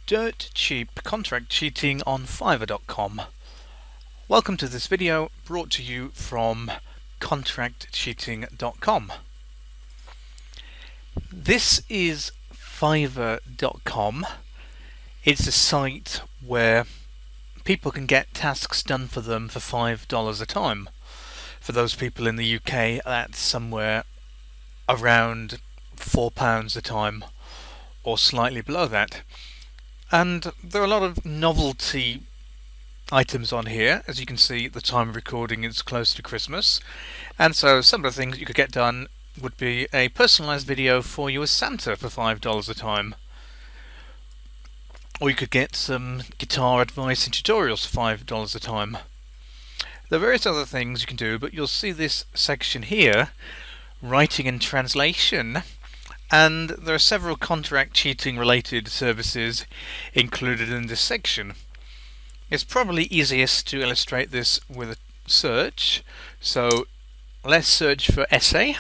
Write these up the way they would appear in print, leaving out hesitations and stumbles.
Dirt cheap contract cheating on Fiverr.com. Welcome to this video brought to you from contractcheating.com. This is Fiverr.com. It's a site where people can get tasks done for them for $5 a time. For those people in the UK, that's somewhere around £4 a time or slightly below that. And there are a lot of novelty items on here. As you can see, the time of recording is close to Christmas, and so some of the things you could get done would be a personalized video for you as Santa for $5 a time, or you could get some guitar advice and tutorials for $5 a time. There are various other things you can do, but you'll see this section here, writing and translation, and there are several contract cheating related services included in this section. It's probably easiest to illustrate this with a search, so let's search for essay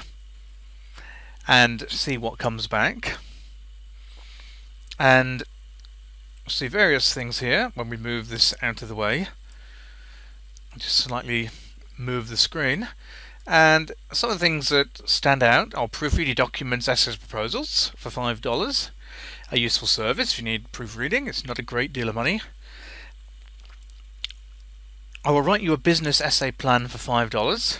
and see what comes back, and see various things here. When we move this out of the way, just slightly move the screen, and some of the things that stand out are proofread your documents, essays, proposals for $5. A useful service if you need proofreading. It's not a great deal of money. I will write you a business essay plan for $5.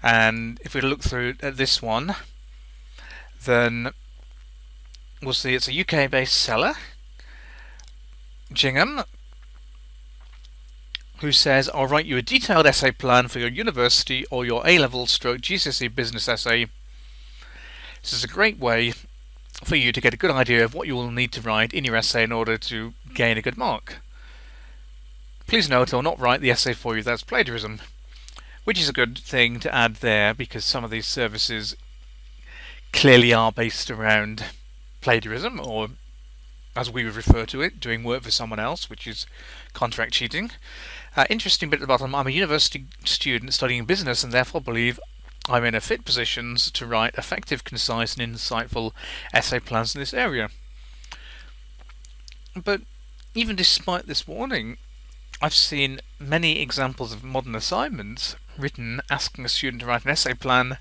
And if we look through at this one, then we'll see it's a UK-based seller, Gingham, who says, I'll write you a detailed essay plan for your university or your A-level stroke GCSE business essay. This is a great way for you to get a good idea of what you will need to write in your essay in order to gain a good mark. Please note, I'll not write the essay for you, that's plagiarism, which is a good thing to add there, because some of these services clearly are based around plagiarism, or as we would refer to it, doing work for someone else, which is contract cheating. Interesting bit at the bottom, I'm a university student studying business and therefore believe I'm in a fit positions to write effective, concise and insightful essay plans in this area. But even despite this warning, I've seen many examples of modern assignments written asking a student to write an essay plan,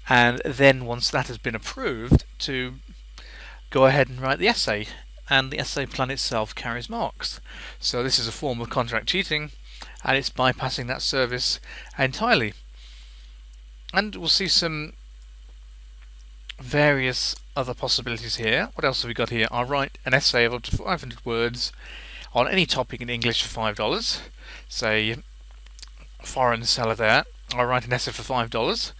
and then once that has been approved, to go ahead and write the essay, and the essay plan itself carries marks. So this is a form of contract cheating, and it's bypassing that service entirely. And we'll see some various other possibilities here. What else have we got here? I'll write an essay of up to 500 words on any topic in English for $5. Say foreign seller there. I'll write an essay for $5.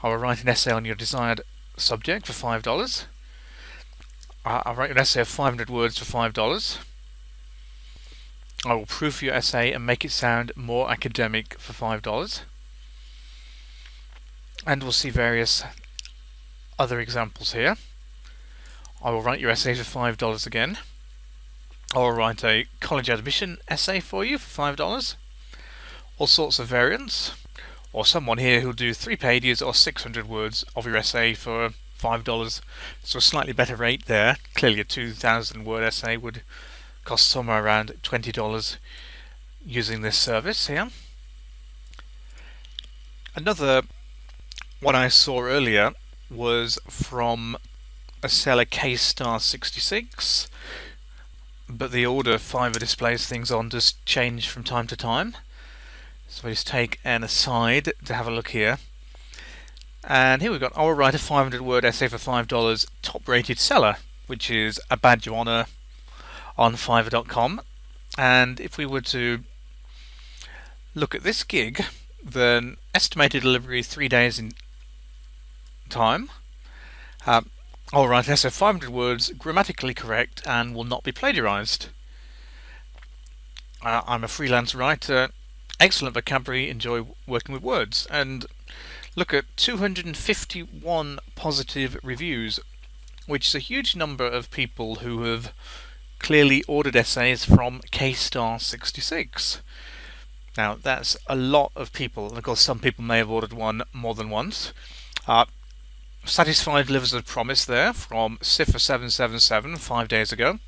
I will write an essay on your desired subject for $5. I'll write an essay of 500 words for $5. I will proof your essay and make it sound more academic for $5. And we'll see various other examples here. I will write your essay for $5 again. I will write a college admission essay for you for $5. All sorts of variants. Or someone here who'll do 3 pages or 600 words of your essay for $5. So a slightly better rate there. Clearly a 2,000 word essay would cost somewhere around $20 using this service here. Another one I saw earlier was from a seller K-Star66, but the order Fiverr displays things on does change from time to time. So let's take an aside to have a look here. And here we've got, I will write a 500 word essay for $5, top rated seller, which is a badge of honor on Fiverr.com. And if we were to look at this gig, then estimated delivery 3 days in time. I'll write an essay of 500 words, grammatically correct and will not be plagiarized. I'm a freelance writer, excellent vocabulary, enjoy working with words, and look at 251 positive reviews, which is a huge number of people who have clearly ordered essays from K-Star66. Now that's a lot of people, and of course some people may have ordered one more than once. Satisfied delivers as promised there from Cipher 777 5 days ago.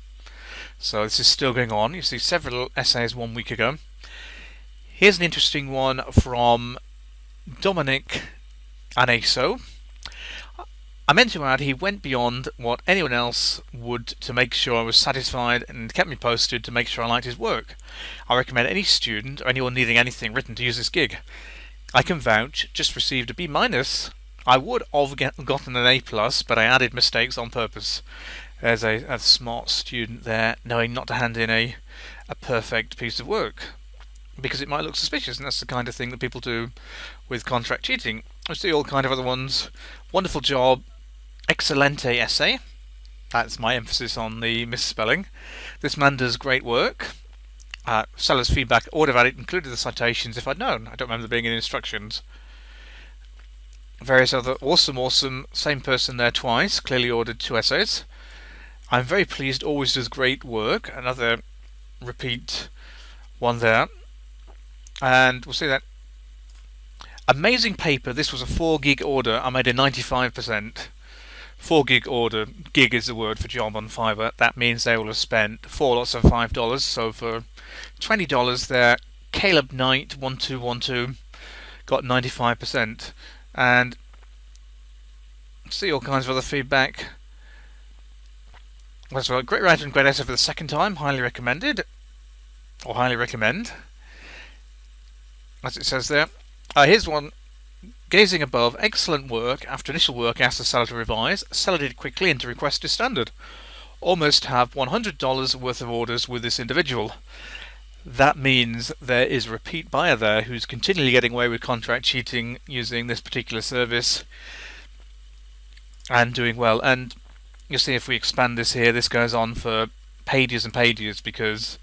So this is still going on. You see several essays 1 week ago. Here's an interesting one from Dominic Anaso. I meant to add he went beyond what anyone else would to make sure I was satisfied and kept me posted to make sure I liked his work. I recommend any student or anyone needing anything written to use this gig. I can vouch, just received a B-. I would have gotten an A+, but I added mistakes on purpose. There's a smart student there knowing not to hand in a perfect piece of work, because it might look suspicious, and that's the kind of thing that people do with contract cheating. I see all kind of other ones. Wonderful job. Excelente essay. That's my emphasis on the misspelling. This man does great work. Seller's feedback, I would have added, included the citations if I'd known. I don't remember there being any instructions. Various other awesome, same person there twice, clearly ordered 2 essays. I'm very pleased, always does great work. Another repeat one there. And we'll see that. Amazing paper, this was a 4 gig order, I made a 95%. 4 gig order, gig is the word for job on Fiverr. That means they will have spent 4 lots of $5. So for $20 there, Caleb Knight 1212 got 95%. And see all kinds of other feedback. That's well, great writer and great essay for the second time, highly recommended, or highly recommend, as it says there. Here's one. Gazing above, excellent work. After initial work, asked the seller to revise. Seller did quickly and to request is standard. Almost have $100 worth of orders with this individual. That means there is a repeat buyer there who's continually getting away with contract cheating using this particular service and doing well. And you'll see if we expand this here, this goes on for pages and pages, because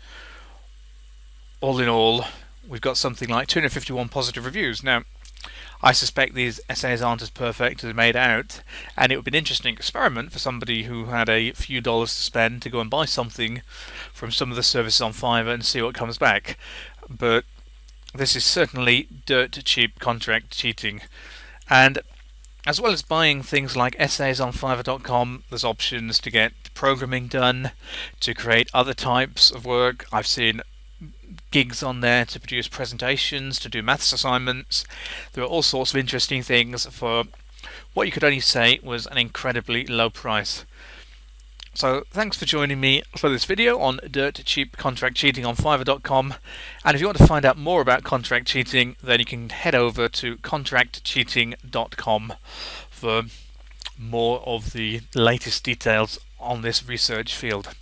all in all, we've got something like 251 positive reviews. Now, I suspect these essays aren't as perfect as they're made out, and it would be an interesting experiment for somebody who had a few dollars to spend to go and buy something from some of the services on Fiverr and see what comes back. But this is certainly dirt cheap contract cheating. And as well as buying things like essays on Fiverr.com, there's options to get programming done, to create other types of work. I've seen gigs on there to produce presentations, to do maths assignments. There are all sorts of interesting things for what you could only say was an incredibly low price. So thanks for joining me for this video on dirt cheap contract cheating on Fiverr.com. And if you want to find out more about contract cheating, then you can head over to contractcheating.com for more of the latest details on this research field.